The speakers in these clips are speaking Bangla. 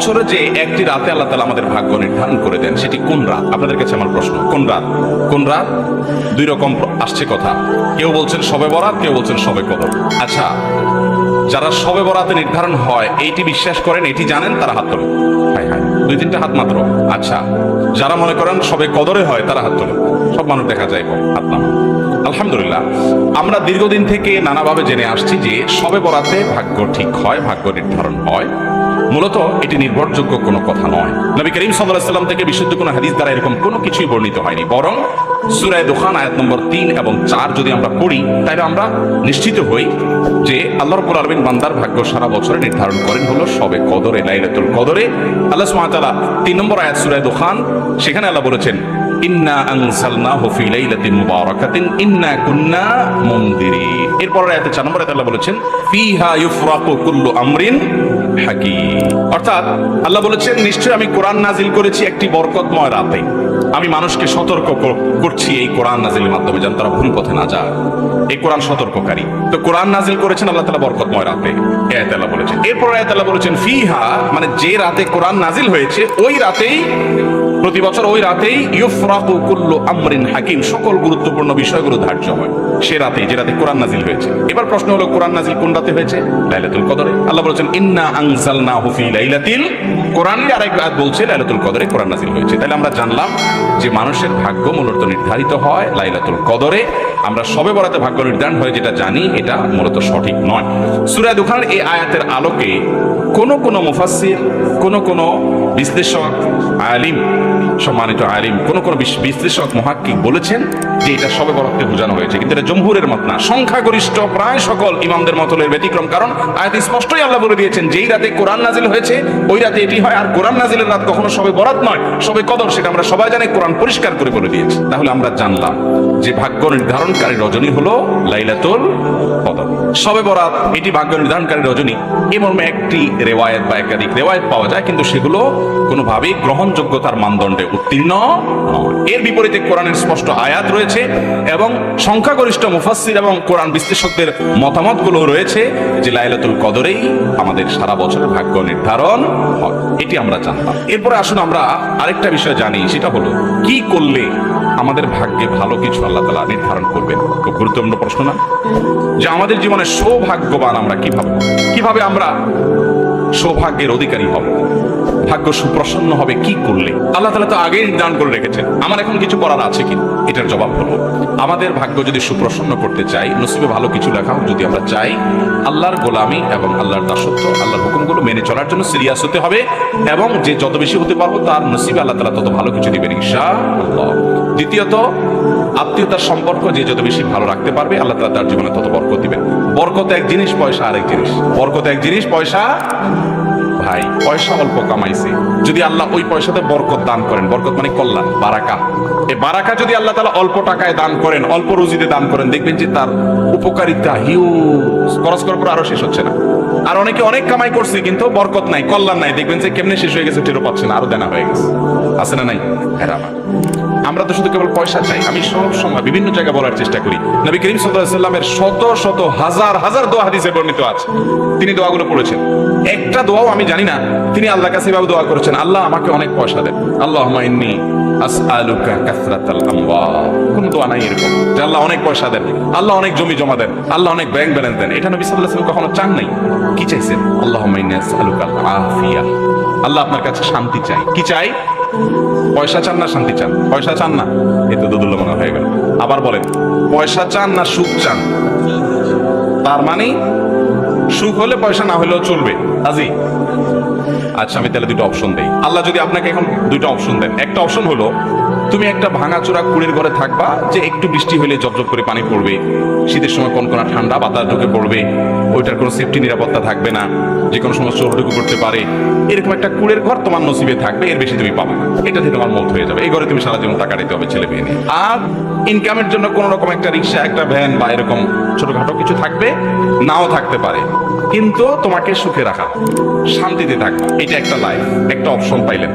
বছরে যে একটি রাতে আল্লাহ তাআলা আমাদের ভাগ্য নির্ধারণ করে দেন, সেটি কোন রাত? আপনাদের কাছে আমার প্রশ্ন, কোন রাত? কোন রাত? দুই রকম আসছে কথা। কেউ বলছেন শবে বরাত, কেউ বলছেন শবে কদর। আচ্ছা, যারা শবে বরাতে নির্ধারণ হয় এইটি বিশ্বাস করেন, এটি জানেন, তারা হাত তোলেন। হাই হাই, দুই তিনটা হাত মাত্র। আচ্ছা, যারা মনে করেন শবে কদরে হয়, তারা হাত তোলেন। সব মানুষ দেখা যায় হাত নামান। আলহামদুলিল্লাহ, আমরা দীর্ঘদিন থেকে নানাভাবে জেনে আসছি যে শবে বরাতে ভাগ্য ঠিক হয়, ভাগ্য নির্ধারণ হয়। মূলত এটি নির্ভরযোগ্য কোনো কথা নয়। নবী করিম সাল্লাল্লাহু আলাইহি ওয়াসাল্লাম থেকে বিশুদ্ধ কোনো হাদিস দ্বারা এরকম কোনো কিছুই বর্ণিত হয়নি। বরং সূরা দুখান আয়াত নম্বর 3 এবং 4 যদি আমরা পড়ি, তাহলে আমরা নিশ্চিত হই যে আল্লাহ রাব্বুল আলামিন বান্দার ভাগ্য সারা বছরে নির্ধারণ করেন হলো শবে কদরে, লাইলাতুল কদরে। আল্লাহ সুবহানাহু ওয়া তাআলা 3 নম্বর আয়াত সূরা দুখান, সেখানে আল্লাহ বলেছেন, ইন্না আনজালনাহু ফি লাইলাতিন মুবারাকাতিন ইন্না কুন্না মুনদিরিন। এরপর আয়াতে 4 নম্বর আয়াতে আল্লাহ বলেছেন, ফিহা ইউফরাকু কুল্লু আমরিন হাকিম। অর্থাৎ আল্লাহ বলেছেন, নিশ্চয় আমি কোরআন নাজিল করেছি একটি বরকতময় রাতে। আমি মানুষকে সতর্ক করছি এই কোরআন নাজিলের মাধ্যমে, যেন তারা ভুল পথে না যায়। এই কোরআন সতর্ককারী। তো কোরআন নাজিল করেছেন আল্লাহ তাআলা বরকতময় রাতে, এই আয়াতে আল্লাহ বলেছেন। এরপর আয়াতে আল্লাহ বলেছেন, ফিহা, মানে যে রাতে কোরআন নাজিল হয়েছে ওই রাতেই, প্রতি বছর ওই রাতেই ইউফরাকু কুল্লু আমরিন হাকিম, সকল গুরুত্বপূর্ণ বিষয়গুলো ধার্য হয় সে রাতে, যে রাতে কোরআন নাজিল হয়েছে। এবার প্রশ্ন হলো, কোরআন নাজিল কোন রাতে হয়েছে? লাইলাতুল কদরে। আল্লাহ বলেছেন, ইন্না আনজালনাহু ফি লাইলাতিল, কোরআনের আরেক আয়াত বলছে লাইলাতুল কদরে কোরআন নাজিল হয়েছে। তাহলে আমরা জানলাম যে মানুষের ভাগ্য মূলত নির্ধারিত হয় লাইলাতুল কদরে। আমরা শবে বরাতে ভাগ্য নির্ধারণ হয় যেটা জানি, এটা মূলত সঠিক নয়। সূরা দুখানের এই আয়াতের আলোকে কোন মুফাসসির, কোন বিশ্লেষক, আলিম, সম্মানিত আলিম, কোন বিশ্লেষক, মুহাক্কিক বলেছেন যে এটা শবে বরাতে বোঝানো হয়েছে, কিন্তু এটা জমহুরের মত না, সংখ্যাগরিষ্ঠ প্রায় সকল ইমামদের মতলের ব্যতিক্রম। কারণ আয়াতে স্পষ্টই আল্লাহ বলে দিয়েছেন, যেই রাতে কোরআন নাজিল হয়েছে ওই রাতে এটি হয়। আর কোরআন নাজিলের রাত কখনো শবে বরাত নয়, শবে কদর, সেটা আমরা সবাই জানি, কোরআন পরিষ্কার করে বলে দিয়েছে। তাহলে আমরা জানলাম যে ভাগ্য নির্ধারণকারী রজনী হলো লাইলাতুল কদর। শবে বরাত এটি ভাগ্য নির্ধারণকারী রজনী, এ মর্মে একটি রেওয়ায়েত বা একাধিক রেওয়ায়েত পাওয়া যায়, কিন্তু সেগুলো কোনোভাবেই গ্রহণযোগ্যতার মানদণ্ডে উত্তীর্ণ নয়। এর বিপরীতে কোরআনের স্পষ্ট আয়াত রয়েছে এবং সংখ্যাগরিষ্ঠ মুফাসসির এবং কোরআন বিশ্লেষকদের মতামতগুলো রয়েছে যে লাইলাতুল কদরেই আমাদের সারা বছরের ভাগ্য নির্ধারণ হয়। এটি আমরা জানতাম। এরপরে আসুন আমরা আরেকটা বিষয় জানি, সেটা হলো কি করলে আমাদের ভাগ্যে ভালো কিছু আল্লাহ তাআলা নির্ধারণ করবেন। খুব গুরুত্বপূর্ণ প্রশ্ন না? যে আমাদের জীবনে সৌভাগ্যবান আমরা কিভাবে আমরা সৌভাগ্যের অধিকারী হব, ভাগ্য সুপ্রসন্ন হবে কি করলে? আল্লাহ তাআলা তো আগেই নির্ধারণ করে রেখেছেন। আমার এখন কিছু করার আছে কি? এটার জবাব হলো, আমাদের ভাগ্য যদি সুপ্রসন্ন করতে চাই, নসিবে ভালো কিছু লেখা হোক, যদি আমরা চাই আল্লাহর গোলামি এবং আল্লাহর দাসত্ব, আল্লাহর হুকুমগুলো মেনে চলার জন্য সিরিয়াস হতে হবে, এবং যে যত বেশি হতে পারবো তার নসিবে আল্লাহ তাআলা তত ভালো কিছু দিবেন ইনশাআল্লাহ। দ্বিতীয়ত, আত্মীয়তার সম্পর্ক যে যত বেশি ভালো রাখতে পারবে আল্লাহ তাআলা তার জীবনে তত বরকত দিবেন। বরকত এক জিনিস, পয়সা আরেক জিনিস। বরকত এক জিনিস, পয়সা, ভাই পয়সা অল্প কামাইছে, যদি আল্লাহ ওই পয়সাতে বরকত দান করেন, বরকত মানে কল্যাণ, বারাকা, এই বারাকা যদি আল্লাহ তাআলা অল্প টাকায় দান করেন, অল্প রুজিতে দান করেন, দেখবেন যে তার উপকারিতা হিউজ, খরচ করার পর আরো শেষ হচ্ছে না। আর অনেকে অনেক কামাই করছে কিন্তু বরকত নাই, কল্যাণ নাই, দেখবেন যে কেমনে শেষ হয়ে গেছে টেরও পাচ্ছে না, আরো দেনা হয়ে গেছে। আছে না নাই? আমরা তো শুধু কেবল পয়সা চাই। আমি সব সময় বিভিন্ন জায়গায় বলার চেষ্টা করি, নবী করিম সাল্লাল্লাহু আলাইহি ওয়াসাল্লামের শত শত হাজার হাজার দোয়া হাদিসে বর্ণিত আছে, তিনি দোয়াগুলো পড়েছেন। একটা দোয়াও আমি জানি না তিনি আল্লাহর কাছে এভাবে দোয়া করেছেন, আল্লাহ আমাকে অনেক পয়সা দেন, আল্লাহুম্মা ইন্নী আসআলুকা কাসরাতাল আমওয়াল। কোন দোয়া নাই এরকম যে আল্লাহ অনেক পয়সা দেন, আল্লাহ অনেক জমি জমা দেন, আল্লাহ অনেক ব্যাংক ব্যালেন্স দেন। এটা নবী সাল্লাল্লাহু আলাইহি ওয়াসাল্লাম কখনো চান নাই। কি চাইছেন? আল্লাহুম্মা ইন্নী আসআলুকাল আফিয়া, আল্লাহ আপনার কাছে শান্তি চাই। কি চাই? পয়সা চান না শান্তি চান? পয়সা চান না, এ তো দুদুল্য মনে হয়ে গেল। আবার বলেন, পয়সা চান না সুখ চান? তার মানে সুখ হলে পয়সা না হলেও চলবে, রাজি? আচ্ছা, আমি তাহলে দুটো অপশন দেই। আল্লাহ যদি আপনাকে এখন দুটো অপশন দেন, একটা অপশন হলো তুমি একটা ভাঙাচোরা কুড়ের ঘরে থাকবা, যে একটু বৃষ্টি হলে জবজব করে পানি পড়বে, শীতের সময় কনকনা ঠান্ডা বাতাস ঢুকে পড়বে, ওইটার কোনো সেফটি নিরাপত্তা থাকবে না, যে কোনো সময় চোর ঢুকে করতে পারে, এরকম একটা কুড়ের ঘর তোমার নসিবে থাকবে, এর বেশি তুমি পাবে না। এটা থেকে তোমার মৌত হয়ে যাবে, এই ঘরে তুমি সারা জীবন টাকা দিতে হবে ছেলে মেয়ে নিয়ে। আর ইনকামের জন্য কোন রকম একটা রিক্সা, একটা ভ্যান বা এরকম ছোটখাটো কিছু থাকবে, নাও থাকতে পারে, কিন্তু তোমাকে সুখে রাখা, শান্তিতে থাকবে। এটা একটা লাইফ, একটা অপশন পাইলেন।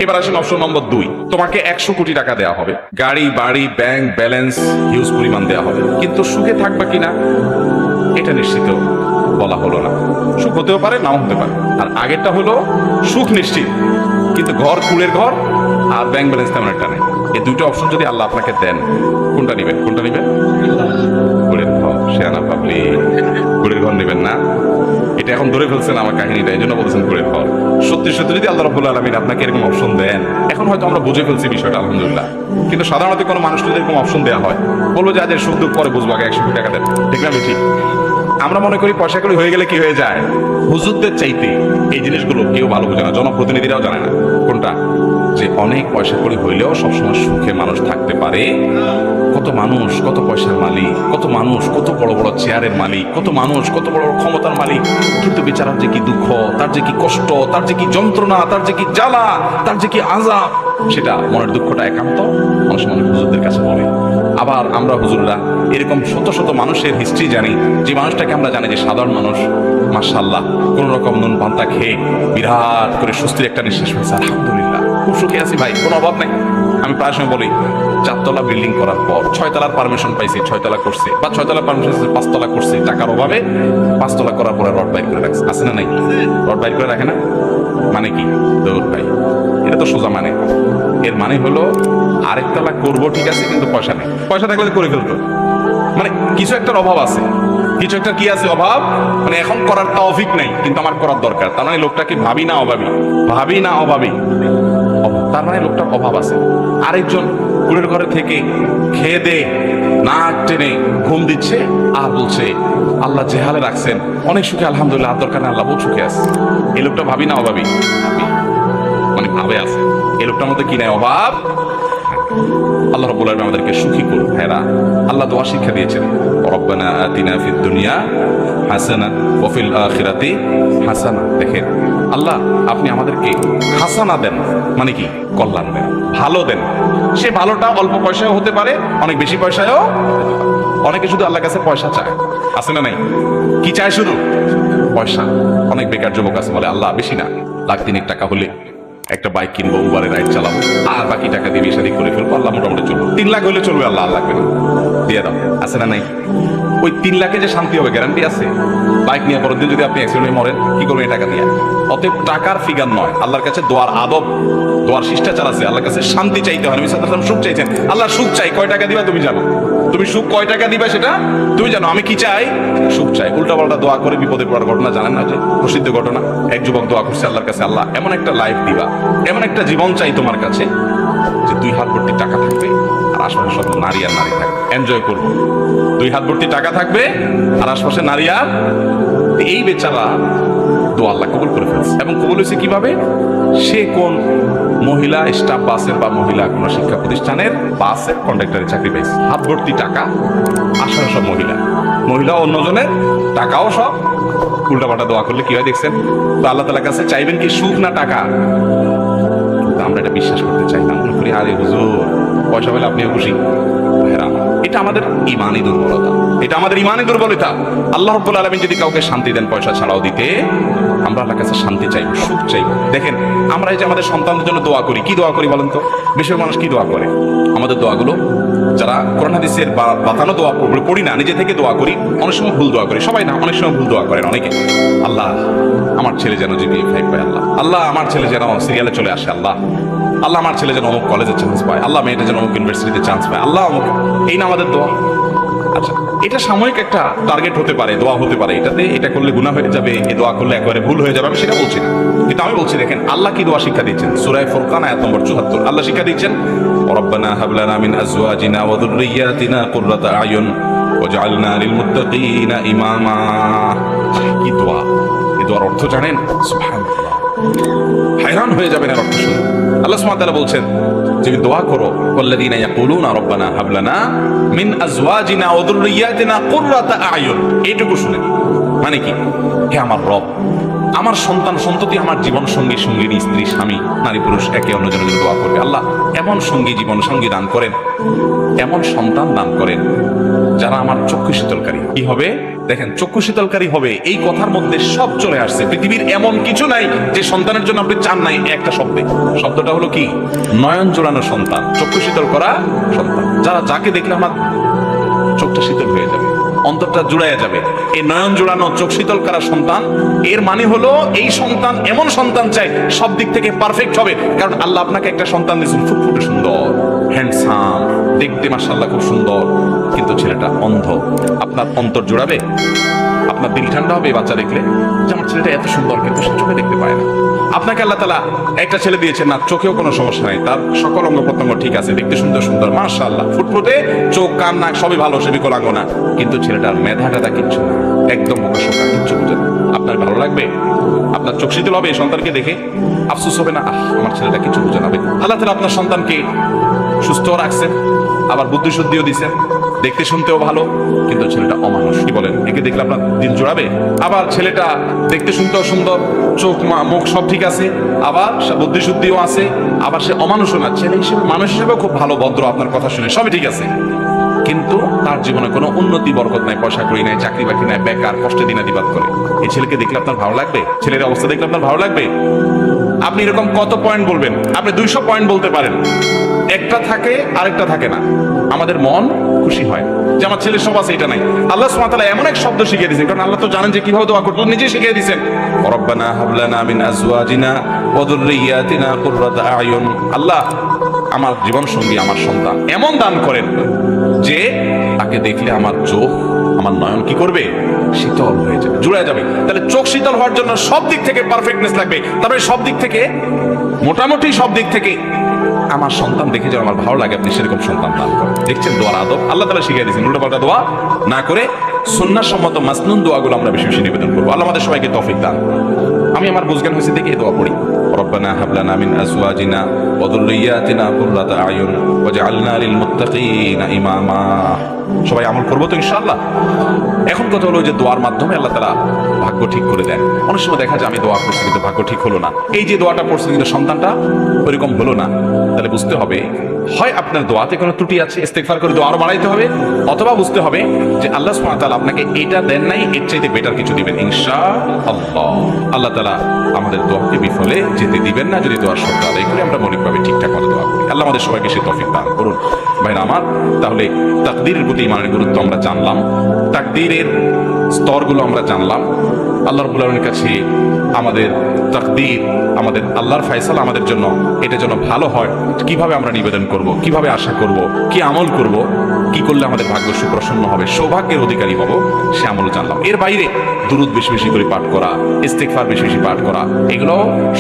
এবার আসেন অপশন নম্বর 2, তোমাকে 100 কোটি টাকা দেওয়া হবে, গাড়ি বাড়ি ব্যাংক ব্যালেন্স হিউজ পরিমাণ দেওয়া হবে, কিন্তু সুখে থাকবা কিনা এটা নিশ্চিত বলা হলো না। সুখ হতেও পারে, নাও হতে পারে। আর আগেরটা হলো সুখ নিশ্চিত, কিন্তু ঘর কুলের ঘর আর ব্যাংক ব্যালেন্স তেমন একটা নেই। এই দুইটা অপশন যদি আল্লাহ আপনাকে দেন, কোনটা নেবেন? কোনটা নেবেন? কুলের ঘর। শেয়ানা পাবলিক, কুলের ঘর নেবেন না? এটা এখন ধরে ফেলছেন আমার কাহিনীটা, এই জন্য বলছেন কুলের ঘর। সত্যি সত্যি যদি আল্লাহ রাব্বুল আলামিন আপনাকে এরকম অপশন দেন, এখন হয়তো আমরা বুঝে ফেলছি বিষয়টা আলহামদুলিল্লাহ, কিন্তু সাধারণত কোনো মানুষ যদি এরকম অপশন দেওয়া হয়, বলবো যে আজ সুখ দুঃখ পরে বুঝবো, আগে 100 কোটি টাকা দেন। ঠিক না? ঠিক। আমরা মনে করি পয়সা করি হয়ে গেলে কি হয়ে যায়। হুজুরদের চাইতে এই জিনিসগুলো কেউ ভালো বোঝে না, জনপ্রতিনিধিরাও জানে না। কোনটা? যে অনেক পয়সা করি হইলেও সবসময় সুখে মানুষ থাকতে পারে। কত মানুষ কত পয়সার মালিক, কত মানুষ কত বড় বড় চেয়ারের মালিক, কত মানুষ কত বড় বড় ক্ষমতার মালিক, কিন্তু বেচারার যে কি দুঃখ, তার যে কি কষ্ট, তার যে কি যন্ত্রণা, তার যে কি জ্বালা, তার যে কি আযাব, সেটা মনের দুঃখটা একান্ত মানুষ মনে হুজুরদের কাছে বলে। আবার আমরা হুজুররা এরকম শত শত মানুষের হিস্ট্রি জানি, যে মানুষটাকে আমরা জানি যে সাধারণ মানুষ, মাশাআল্লাহ, কোন রকম নুন পান্তা খেয়ে বিরাট করে স্বস্তির একটা নিঃশ্বাস ফেলছে, আলহামদুলিল্লাহ খুব সুখে আছি ভাই, কোনো অভাব নাই। আমি প্রায় সময় বলি, 4 তলা বিল্ডিং করার পর 6 তলার পারমিশন পাইছি, 6 তলা করছে, বা 6 তলার পারমিশন 5 তলা করছে, টাকার অভাবে 5 তলা করার পরে রড বাইর করে রাখছে। আছে না নাই? রড বাইর করে রাখে না? মানে কি? দৌড় ভাই, এটা তো সোজা মানে। এর মানে হলো আরেক তলা করবো ঠিক আছে, কিন্তু পয়সা নেই। পয়সা থাকলে করে ফেলতো, মানে কিছু একটার অভাব আছে, কিছু একটা কি আছে অভাব, মানে এখন করার তৌফিক নাই, কিন্তু আমার করার দরকার। তার মানে লোকটাকে ভাবি না অভাবী, ভাবি না অভাবী, তার মানে লোকটার অভাব আছে। আরেকজন কুলের ঘরে থেকে খেয়ে দে নাক টেনে ঘুম দিচ্ছে আর বলছে আল্লাহ জেহালে রাখছেন, অনেক সুখে, আলহামদুলিল্লাহ, আর দরকার নেই, আল্লাহ বহুত সুখে আছে। এই লোকটা ভাবি না অভাবী, মানে ভাবে আছে। এই লোকটার মধ্যে কি নাই? অভাব। আল্লাহ রাব্বুল আলামিন আমাদেরকে সুখী করুন। হ্যাঁ, আল্লাহ দোয়া শিক্ষা দিয়েছেন, রব্বানা আতিনা ফিদ দুনিয়া হাসানা ওয়া ফিল আখিরাতি হাসানা। দেখেন, আল্লাহ আপনি আমাদেরকে হাসানা দেন, মানে কি? কল্যাণ দেন, ভালো দেন। সে ভালোটা অল্প পয়সায়ও হতে পারে, অনেক বেশি পয়সায়ও। অনেকে শুধু আল্লাহর কাছে পয়সা চায়, আছে না নাই? কি চায়? শুধু পয়সা। অনেক বেকার যুবক আছে, বলে আল্লাহ বেশি না, 1,00,000 টাকা হলে একটা বাইক কিনবো, উবারে রাইড চালাবো, আর বাকি টাকা দিয়ে বিয়ে শাদী করে ফেলবো, আল্লাহ মোটামুটি চলবো। 3 লাখ হলে চলবে, আল্লাহ আর লাগবে না, দিয়ে দাও। আছে না নাই? ওই 3 লাখে যে শান্তি হবে গ্যারান্টি আছে? বাইক নিয়ে পরের দিন যদি আপনি অ্যাক্সিডেন্টে মরেন, কি করবেন এই টাকা দিয়ে? অতএব টাকার ফিগার নয়, আল্লাহর কাছে দোয়ার আদব, দোয়ার শিষ্টাচার আছে। আল্লাহর কাছে শান্তি চাইতে হয়। নবী সাল্লাল্লাহু আলাইহি ওয়াসাল্লাম সুখ চাইছেন। আল্লাহ সুখ চাই, কয় টাকা দিবা তুমি জানো? তুমি সুখ কয় টাকা দিবা সেটা তুমি জানো। আমি কি চাই? সুখ চাই। উল্টা পাল্টা দোয়া করে বিপদে পড়ার ঘটনা জানেন না? যে প্রসিদ্ধ ঘটনা, এক যুবক দোয়া করছে আল্লাহর কাছে, আল্লাহ এমন একটা লাইফ দিবা, এমন একটা জীবন চাই তোমার কাছে, যে 2 হাত ভর্তি টাকা থাকবে আর আশপাশে সব নারী আর নারী থাকবে, এনজয় করবো। 2 হাত ভর্তি টাকা থাকবে আর আশপাশে নারী আর। এই বেচারা দোয়া আল্লাহ কবুল করে ফেলছে। এবং কবুল হয়েছে কিভাবে? সে কোন মহিলা স্টাফ বাসের বা মহিলা কোন শিক্ষা প্রতিষ্ঠানের বাসের কন্ডাক্টরের চাকরি পাইছে। হাত ভর্তি টাকা, আসলে সব মহিলা, মহিলা অন্যজনের, টাকাও সব। উল্টাপাল্টা দোয়া করলে কি হয় দেখছেন? তো আল্লাহ তাআলার কাছে চাইবেন কি? সুখ না টাকা? আমরা এটা বিশ্বাস করতে চাই না, মনে করি আরে হুজুর পয়সা পেলে আপনিও খুশি। এটা আমাদের ইমানি দুর্বলতা, এটা আমাদের ইমানি দুর্বলতা। আল্লাহ রাব্বুল আলামিন যদি কাউকে শান্তি দেন পয়সা ছাড়াও দিতে, আমরা আল্লাহর কাছে শান্তি চাই, সুখ চাই। দেখেন, আমরা এই যে আমাদের সন্তানদের জন্য দোয়া করি, কি দোয়া করি বলেন তো? বেশিরভাগ মানুষ কি দোয়া করে? আমাদের দোয়াগুলো যারা কোরআন হাদিসের বাতানো দোয়া পড়ি না, নিজে থেকে দোয়া করি, অনেক সময় ভুল দোয়া করি। সবাই না, অনেক সময় ভুল দোয়া করেন অনেকে। আল্লাহ আমার ছেলে যেন জিপিএ 5 পায়, আল্লাহ আল্লাহ আমার ছেলে যেন সিরিয়ালে চলে আসে, আল্লাহ আল্লাহ আমার ছেলে যেন অমুক কলেজে চান্স পায়, আল্লাহ মেয়েটা যেন অমুক ইউনিভার্সিটিতে চান্স পায়, আল্লাহ অমুক। এই না আমাদের দোয়া। আচ্ছা, এটা সাময়িক একটা টার্গেট হতে পারে, দোয়া হতে পারে, এটাতে এটা করলে গুনাহ হয়ে যাবে, এই দোয়া করলে একবারে ভুল হয়ে যাবে, আমি সেটা বলছি না। কিন্তু আমি বলছি, দেখেন আল্লাহ কি দোয়া শিক্ষা দিচ্ছেন। সূরা ফুরকান আয়াত নম্বর 74 আল্লাহ শিক্ষা দিচ্ছেন, রব্বানা হাব লানা মিন আজওয়াজিনা ওয়া যুররিয়াতিনা কুররাতা আয়ুন ওয়াজআলনা লিল মুত্তাকিনা ইমামা। কি দোয়া! এই দোয়ার অর্থ জানেন? সুবহানাল্লাহ, হায়রান হয়ে যাবেন এর অর্থ শুনে। আল্লাহ সুবহানাহু ওয়া তাআলা বলছেন যে দোয়া করো, ওয়াল্লাযীনা ইয়াকুলুনা রব্বানা হাব লানা মিন আজওয়াজিনা ওয়া যুররিয়াতিনা কুররাতা আয়ুন। এইটুকু শুনেন, মানে কি? হে আমার রব, আমার সন্তান সন্ততি, আমার জীবন সঙ্গী সঙ্গিনী, স্ত্রী স্বামী, নারী পুরুষ একে অন্যজনের জন্য দোয়া করবে, আল্লাহ এমন সঙ্গী জীবন সঙ্গী দান করেন, এমন সন্তান দান করেন যারা আমার চক্ষু শীতলকারী। কি হবে? দেখেন, চক্ষু শীতলকারী হবে, এই কথার মধ্যে সব চলে আসছে। পৃথিবীর এমন কিছু নাই যে সন্তানের জন্য আপনি চান নাই একটা শব্দে। শব্দটা হলো কি? নয়ন জোড়ানো সন্তান, চক্ষু শীতল করা সন্তান। যারা যাকে দেখলে আমার চোখটা শীতল হয়ে যাবে, অন্তরটা জুড়াইয়া যাবে। এই নয়ন জোড়ানো চোখ শীতল করা সন্তান, এর মানে হলো এই সন্তান এমন সন্তান চাই সব দিক থেকে পারফেক্ট হবে। কারণ আল্লাহ আপনাকে একটা সন্তান দিয়েছেন ফুটফুটে সুন্দর, হ্যান্ডসাম, দেখতে মাশাআল্লাহ খুব সুন্দর, কিন্তু ছেলেটা অন্ধ। আপনার অন্তর জোড়াবে? আপনার দিল ঠান্ডা হবে এই বাচ্চা দেখলে যে আমার ছেলেটা এত সুন্দর কিন্তু সে চোখে দেখতে পায় না। আপনাকে আল্লাহ তাআলা একটা ছেলে দিয়েছেন না, চোখেও কোনো সমস্যা নাই, তার সকল অঙ্গ প্রত্যঙ্গ ঠিক আছে, দেখতে সুন্দর সুন্দর মাশাআল্লাহ, ফুটফুটে, চোখ কান নাক সবই ভালো, সে বিকলাঙ্গ না, কিন্তু ছেলেটার মেধাটা কিচ্ছু না, একদম বোকাশোকা, কিচ্ছু বুঝে না। আপনার ভালো লাগবে? আপনার চোখ শীতল হবে এই সন্তানকে দেখে? আফসোস হবে না, আমার ছেলেটা কিছু বুঝে না? আল্লাহ তাআলা আপনার সন্তানকে সুস্থ রাখছেন, আবার বুদ্ধি শুদ্ধিও দিচ্ছেন, দেখতে শুনতেও ভালো, কিন্তু ছেলেটা অমানুষ। কি বলেন? একে দেখলে আপনার দিল জোড়াবে? আবার ছেলেটা দেখতে শুনতেও সুন্দর, চোখ মুখ সব ঠিক আছে, আবার বুদ্ধি শুদ্ধিও আছে, আবার সে অমানুষও না, ছেলে হিসেবে মানুষ হিসেবে খুব ভালো, ভদ্র, আপনার কথা শুনে সবই ঠিক আছে, কিন্তু তার জীবনে কোনো উন্নতি বরকত নাই, পয়সা করি নাই, চাকরি বাকরি নাই, বেকার, কষ্টে দিনাতিপাত করে। এই ছেলেকে দেখলে আপনার ভালো লাগবে? ছেলের অবস্থা দেখলে আপনার ভালো লাগবে? আপনি এরকম কত পয়েন্ট বলবেন? আপনি 200 পয়েন্ট বলতে পারেন, একটা থাকে আরেকটা থাকে না। আমাদের মন খুশি হয় যে আমার ছেলের সব আছে, এটা নাই। আল্লাহ সুবহানাহু ওয়া তাআলা এমন এক শব্দ শিখিয়ে দিয়েছেন, কারণ আল্লাহ তো জানেন যে কিভাবে দোয়া করতে, নিজে শিখিয়ে দিয়েছেন, রব্বানা হাব লানা মিন আজওয়াজিনা ওয়া যুররিয়াতিনা কুররাতা আয়ুন। আল্লাহ আমার জীবন সঙ্গী, আমার সন্তান এমন দান করেন যে তাকে দেখলে আমার চোখ, আমার নয়ন কি করবে? শীতল হয়ে যাবে, জুড়ে যাবে। তাহলে চোখ শীতল হওয়ার জন্য সব দিক থেকে পারফেক্টনেস লাগবে। তারপরে সব দিক থেকে, মোটামুটি সব দিক থেকে আমার সন্তান দেখে যেন আমার ভালো লাগে, আপনি সেরকম সন্তান দান করেন। দেখছেন দোয়ার আদব আল্লাহ তাআলা শিখিয়ে দিয়েছেন। উল্টোপাল্টা দোয়া না করে সুন্নাহ সম্মত মাসনুন দোয়াগুলো আমরা বেশি বেশি নিবেদন করবো। আল্লাহ আমাদের সবাইকে তৌফিক দান। আমি আমার বুঝজ্ঞান হয়েছে দেখে এই দোয়া পড়ি, রব্বানা হাব লানা মিন আজওয়াজিনা ওয়া যুররিয়াতিনা কুররাতা আয়ুন ওয়াজআলনা লিল মুত্তাকিনা ইমামা। সবাই আমল করবো তো ইনশাআল্লাহ। এখন কথা হলো যে দোয়ার মাধ্যমে আল্লাহ তাআলা ভাগ্য ঠিক করে দেন। অনেক সময় দেখা যায় আমি দোয়া করছি কিন্তু ভাগ্য ঠিক হলো না, এই যে দোয়াটা পড়ছি কিন্তু সন্তানটা ওইরকম হলো না, তাহলে বুঝতে হবে হয় আপনার দোয়াতে কোনো ত্রুটি আছে, ইস্তেগফার করে দোয়া আরো বাড়াইতে হবে, অথবা বুঝতে হবে যে আল্লাহ সুবহানাহু ওয়া তাআলা আপনাকে এটা দেন নাই, এর চাইতে বেটার কিছু দিবেন ইনশাআল্লাহ। আল্লাহ তাআলা আমাদের দোয়াকে বিফলে যেতে দিবেন না যদি দোয়ার শর্ত আদায় করে আমরা মৌলিকভাবে ঠিকঠাক মতো দোয়া করি। আল্লাহ আমাদের সবাইকে সে তৌফিক দান করুন। ভাইরা আমার, তাহলে তাকদীরের প্রতি ইমানের গুরুত্ব আমরা জানলাম, তাকদীরের স্তরগুলো আমরা জানলাম। আল্লাহ রাব্বুল আলামিনের কাছে আমাদের তাকদীর, আমাদের আল্লাহর ফয়সালা আমাদের জন্য, এটা যেন ভালো হয়, কিভাবে আমরা নিবেদন করব, কিভাবে আশা করব, কি আমল করব, কি করলে আমাদের ভাগ্য সুপ্রসন্ন হবে, সৌভাগ্যের অধিকারী হব, সে আমল জানলাম। এর বাইরে দুরূদ বেশি বেশি করে পাঠ করা, ইস্তেগফার বেশি বেশি পাঠ করা, এগুলো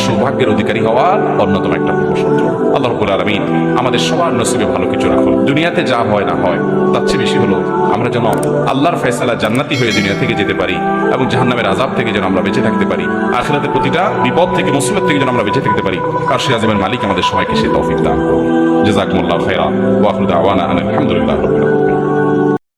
সৌভাগ্যের অধিকারী হওয়ার অন্যতম একটা পূর্বশর্ত। আল্লাহ রাব্বুল আলামিন আমাদের সবার নসিবে ভালো কিছু রাখুন। দুনিয়াতে যা হয় না হয় তার চেয়ে বেশি হলো আমরা যেন আল্লাহর ফয়সালা জান্নাতি হয়ে দুনিয়া থেকে যেতে পারি এবং জাহান্নামের আযাব থেকে যেন আমরা বেঁচে থাকতে পারি, আখিরাতের প্রতিটা বিপদ থেকে, মুসিবত থেকে যেন আমরা বেঁচে থাকতে পারি। আরশে আযিমের মালিক আমাদের সবাইকে সে তৌফিক দান করুন। জাযাকুমুল্লাহু খাইরান ওয়া আখিরু দাওয়ানা আলহামদুলিল্লাহি রাব্বিল আলামিন।